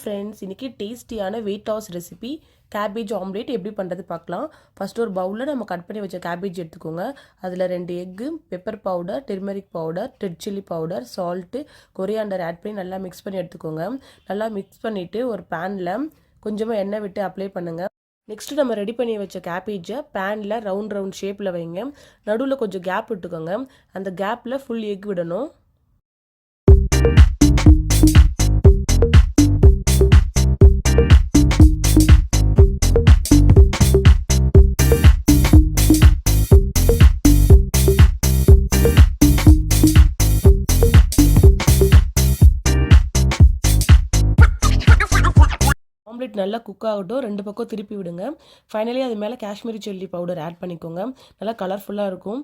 Friends, இன்றைக்கி டேஸ்டியான weight loss recipe cabbage omelette எப்படி பண்ணுறது பார்க்கலாம். ஃபஸ்ட்டு ஒரு பவுலில் நம்ம கட் பண்ணி வச்ச கேபேஜ் எடுத்துக்கோங்க. அதில் 2 egg, pepper powder, turmeric powder, red chilli powder, salt, coriander add பண்ணி நல்லா மிக்ஸ் பண்ணி எடுத்துக்கோங்க. நல்லா மிக்ஸ் பண்ணிவிட்டு ஒரு பேனில் கொஞ்சமாக எண்ணெய் விட்டு அப்ளை பண்ணுங்கள். நெக்ஸ்ட்டு நம்ம ரெடி பண்ணி வச்ச கேபேஜை பேனில் ரவுண்ட் ஷேப்பில் வைங்க. நடுவில் கொஞ்சம் கேப் விட்டுக்கோங்க. அந்த கேப்பில் ஃபுல் எக் விடணும். ஆம்லேட் நல்லா குக் ஆகட்டும். 2 பக்கம் திருப்பி விடுங்க. ஃபைனலி அது மேலே காஷ்மீரி சில்லி பவுடர் ஆட் பண்ணிக்கோங்க. நல்லா கலர்ஃபுல்லாக இருக்கும்.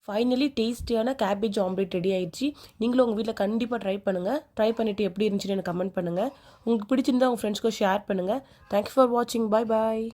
ஃபைனலி டேஸ்டியான கேபேஜ் ஆம்லேட் ரெடி ஆயிடுச்சு. நீங்களும் உங்கள் வீட்டில் கண்டிப்பாக ட்ரை பண்ணுங்கள். ட்ரை பண்ணிவிட்டு எப்படி இருந்துச்சுன்னு எனக்கு கமெண்ட் பண்ணுங்கள். உங்களுக்கு பிடிச்சிருந்தா உங்கள் ஃப்ரெண்ட்ஸ்க்கு ஷேர் பண்ணுங்கள். தேங்க்யூ ஃபார் வாட்சிங். Bye bye.